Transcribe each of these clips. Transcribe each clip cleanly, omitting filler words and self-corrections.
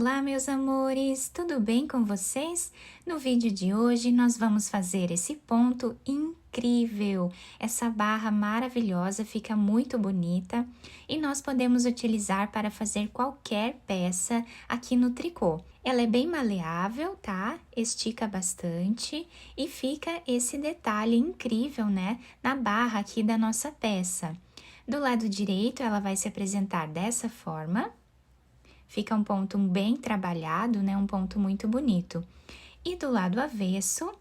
Olá, meus amores! Tudo bem com vocês? No vídeo de hoje, nós vamos fazer esse ponto incrível. Essa barra maravilhosa fica muito bonita e nós podemos utilizar para fazer qualquer peça aqui no tricô. Ela é bem maleável, tá? Estica bastante e fica esse detalhe incrível, né? Na barra aqui da nossa peça. Do lado direito, ela vai se apresentar dessa forma. Fica um ponto bem trabalhado, né? Um ponto muito bonito. E do lado avesso,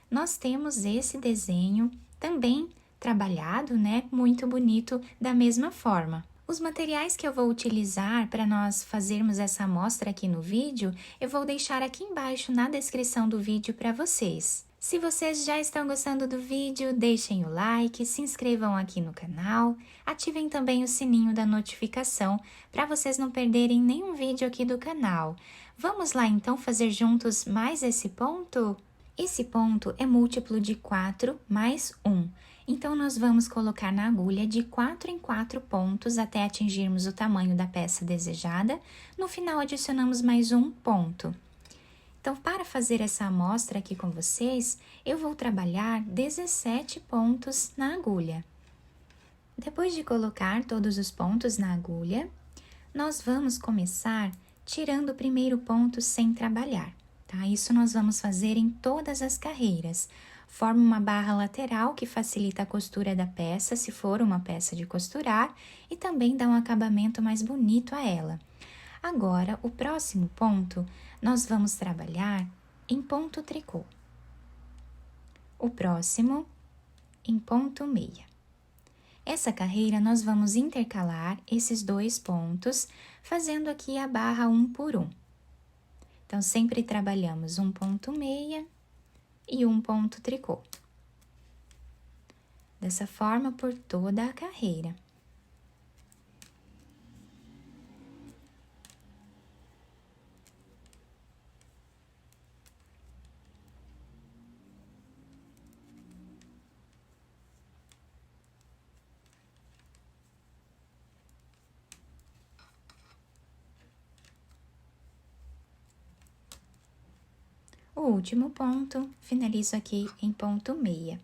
nós temos esse desenho também trabalhado, né? Muito bonito da mesma forma. Os materiais que eu vou utilizar para nós fazermos essa amostra aqui no vídeo, eu vou deixar aqui embaixo na descrição do vídeo para vocês. Se vocês já estão gostando do vídeo, deixem o like, se inscrevam aqui no canal, ativem também o sininho da notificação para vocês não perderem nenhum vídeo aqui do canal. Vamos lá então fazer juntos mais esse ponto? Esse ponto é múltiplo de 4 mais 1, então nós vamos colocar na agulha de 4 em 4 pontos até atingirmos o tamanho da peça desejada. No final adicionamos mais um ponto. Então, para fazer essa amostra aqui com vocês, eu vou trabalhar 17 pontos na agulha. Depois de colocar todos os pontos na agulha, nós vamos começar tirando o primeiro ponto sem trabalhar, tá? Isso nós vamos fazer em todas as carreiras. Forma uma barra lateral que facilita a costura da peça, se for uma peça de costurar, e também dá um acabamento mais bonito a ela. Agora, o próximo ponto, nós vamos trabalhar em ponto tricô. O próximo, em ponto meia. Essa carreira, nós vamos intercalar esses dois pontos, fazendo aqui a barra um por um. Então, sempre trabalhamos um ponto meia e um ponto tricô. Dessa forma, por toda a carreira. O último ponto, finalizo aqui em ponto meia.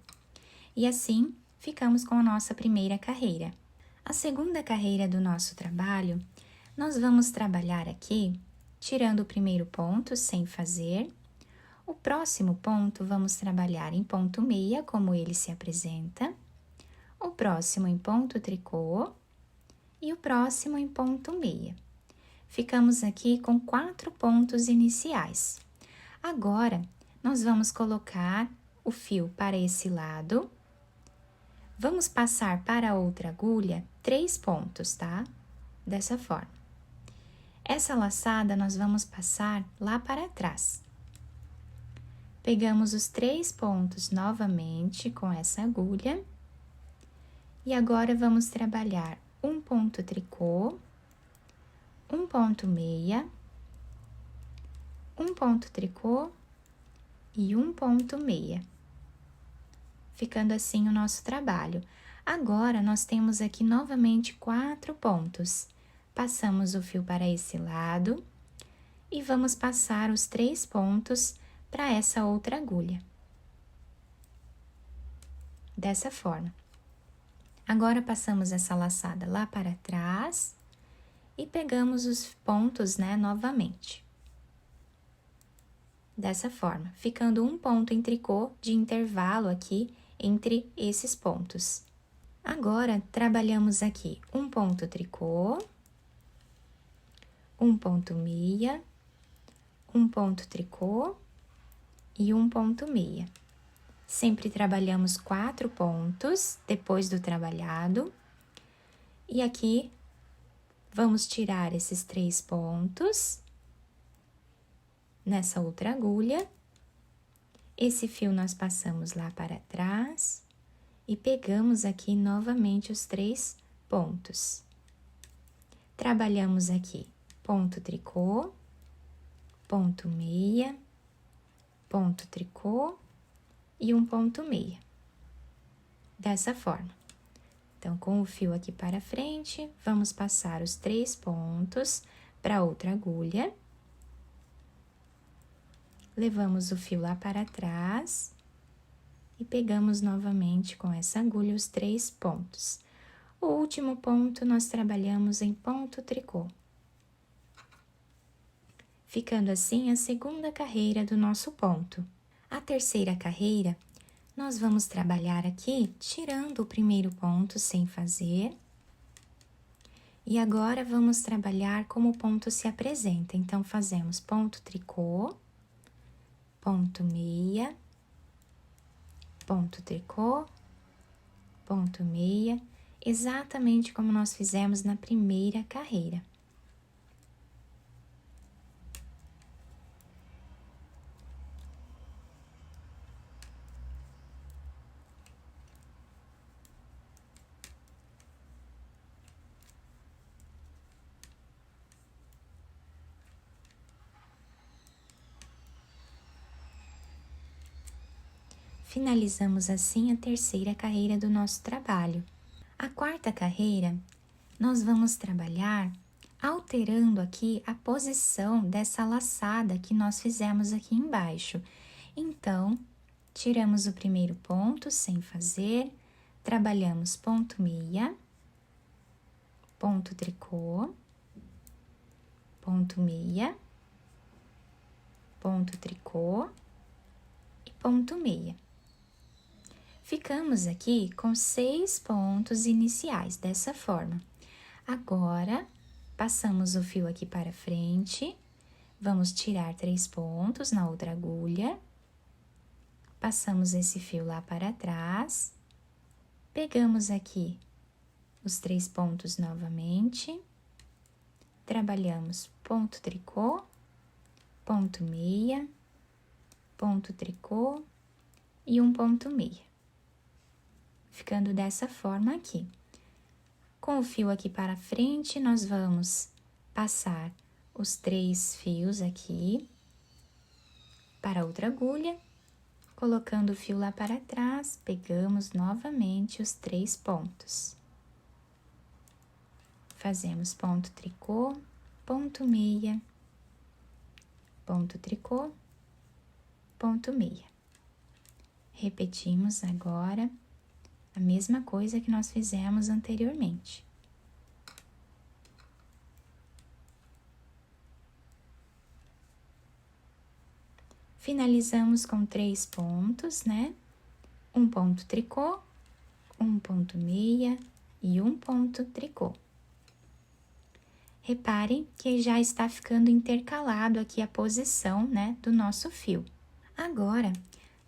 E assim, ficamos com a nossa primeira carreira. A segunda carreira do nosso trabalho, nós vamos trabalhar aqui, tirando o primeiro ponto sem fazer. O próximo ponto, vamos trabalhar em ponto meia, como ele se apresenta. O próximo em ponto tricô e o próximo em ponto meia. Ficamos aqui com 4 pontos iniciais. Agora, nós vamos colocar o fio para esse lado. Vamos passar para a outra agulha 3 pontos, tá? Dessa forma. Essa laçada nós vamos passar lá para trás. Pegamos os 3 pontos novamente com essa agulha. E agora, vamos trabalhar um ponto tricô, um ponto meia, um ponto tricô e um ponto meia. Ficando assim o nosso trabalho. Agora, nós temos aqui novamente 4 pontos. Passamos o fio para esse lado e vamos passar os 3 pontos para essa outra agulha. Dessa forma. Agora, passamos essa laçada lá para trás e pegamos os pontos, né, novamente. Dessa forma, ficando um ponto em tricô de intervalo aqui entre esses pontos. Agora, trabalhamos aqui um ponto tricô, um ponto meia, um ponto tricô e um ponto meia. Sempre trabalhamos 4 pontos depois do trabalhado. E aqui, vamos tirar esses 3 pontos nessa outra agulha. Esse fio nós passamos lá para trás e pegamos aqui novamente os 3 pontos. Trabalhamos aqui ponto tricô, ponto meia, ponto tricô e um ponto meia. Dessa forma. Então, com o fio aqui para frente, vamos passar os 3 pontos para outra agulha. Levamos o fio lá para trás e pegamos novamente com essa agulha os 3 pontos. O último ponto nós trabalhamos em ponto tricô. Ficando assim a segunda carreira do nosso ponto. A terceira carreira, nós vamos trabalhar aqui tirando o primeiro ponto sem fazer. E agora vamos trabalhar como o ponto se apresenta. Então, fazemos ponto tricô, ponto meia, ponto tricô, ponto meia, exatamente como nós fizemos na primeira carreira. Finalizamos assim a terceira carreira do nosso trabalho. A quarta carreira, nós vamos trabalhar alterando aqui a posição dessa laçada que nós fizemos aqui embaixo. Então, tiramos o primeiro ponto sem fazer, trabalhamos ponto meia, ponto tricô, ponto meia, ponto tricô e ponto meia. Ficamos aqui com 6 pontos iniciais, dessa forma. Agora, passamos o fio aqui para frente, vamos tirar 3 pontos na outra agulha, passamos esse fio lá para trás, pegamos aqui os 3 pontos novamente, trabalhamos ponto tricô, ponto meia, ponto tricô e um ponto meia. Ficando dessa forma aqui. Com o fio aqui para frente, nós vamos passar os 3 fios aqui para outra agulha, colocando o fio lá para trás, pegamos novamente os 3 pontos. Fazemos ponto tricô, ponto meia, ponto tricô, ponto meia. Repetimos agora a mesma coisa que nós fizemos anteriormente. Finalizamos com 3 pontos, né? Um ponto tricô, um ponto meia e um ponto tricô. Reparem que já está ficando intercalado aqui a posição, né, do nosso fio. Agora,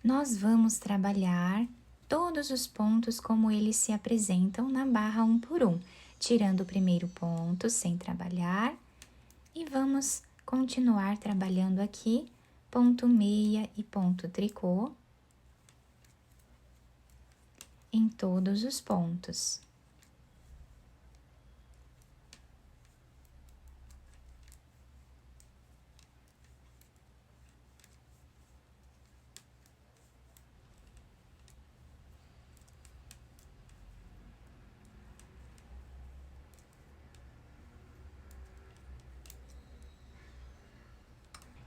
nós vamos trabalhar todos os pontos como eles se apresentam na barra 1 por 1, tirando o primeiro ponto sem trabalhar e vamos continuar trabalhando aqui ponto meia e ponto tricô em todos os pontos.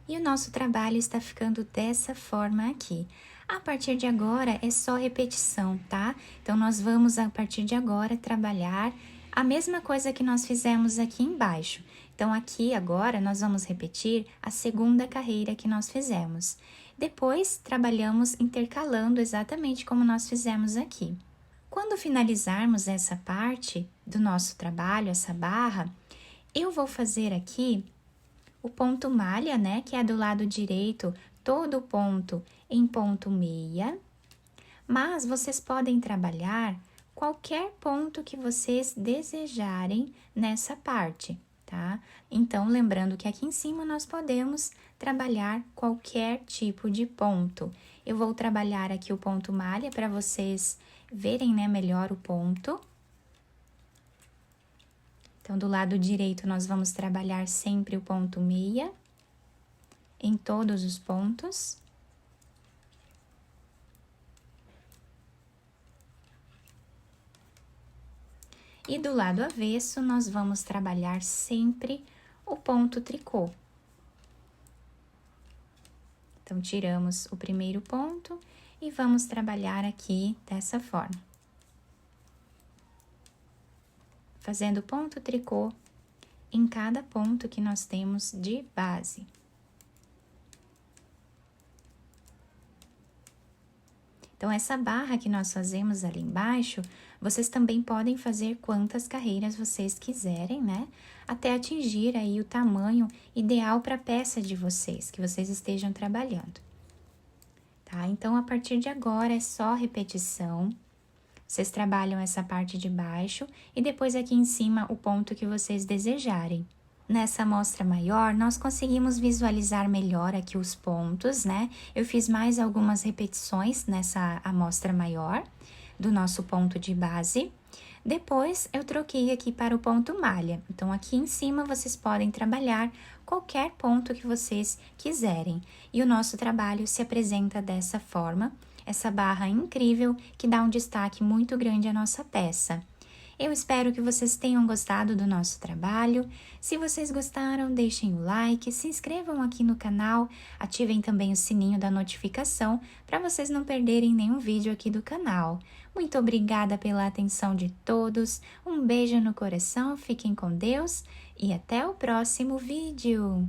E o nosso trabalho está ficando dessa forma aqui. A partir de agora é só repetição, tá? Então, nós vamos, a partir de agora, trabalhar a mesma coisa que nós fizemos aqui embaixo. Então, aqui agora, nós vamos repetir a segunda carreira que nós fizemos. Depois, trabalhamos intercalando exatamente como nós fizemos aqui. Quando finalizarmos essa parte do nosso trabalho, essa barra, eu vou fazer aqui o ponto malha, né, que é do lado direito, todo o ponto em ponto meia, mas vocês podem trabalhar qualquer ponto que vocês desejarem nessa parte, tá? Então, lembrando que aqui em cima nós podemos trabalhar qualquer tipo de ponto. Eu vou trabalhar aqui o ponto malha para vocês verem, né, melhor o ponto. Então, do lado direito, nós vamos trabalhar sempre o ponto meia em todos os pontos. E do lado avesso, nós vamos trabalhar sempre o ponto tricô. Então, tiramos o primeiro ponto e vamos trabalhar aqui dessa forma. Fazendo ponto tricô em cada ponto que nós temos de base. Então, essa barra que nós fazemos ali embaixo, vocês também podem fazer quantas carreiras vocês quiserem, né? Até atingir aí o tamanho ideal para a peça de vocês, que vocês estejam trabalhando. Tá? Então, a partir de agora é só repetição. Vocês trabalham essa parte de baixo e depois aqui em cima o ponto que vocês desejarem. Nessa amostra maior, nós conseguimos visualizar melhor aqui os pontos, né? Eu fiz mais algumas repetições nessa amostra maior do nosso ponto de base. Depois, eu troquei aqui para o ponto malha. Então, aqui em cima, vocês podem trabalhar qualquer ponto que vocês quiserem. E o nosso trabalho se apresenta dessa forma, essa barra incrível que dá um destaque muito grande à nossa peça. Eu espero que vocês tenham gostado do nosso trabalho. Se vocês gostaram, deixem o like, se inscrevam aqui no canal, ativem também o sininho da notificação para vocês não perderem nenhum vídeo aqui do canal. Muito obrigada pela atenção de todos, um beijo no coração, fiquem com Deus e até o próximo vídeo!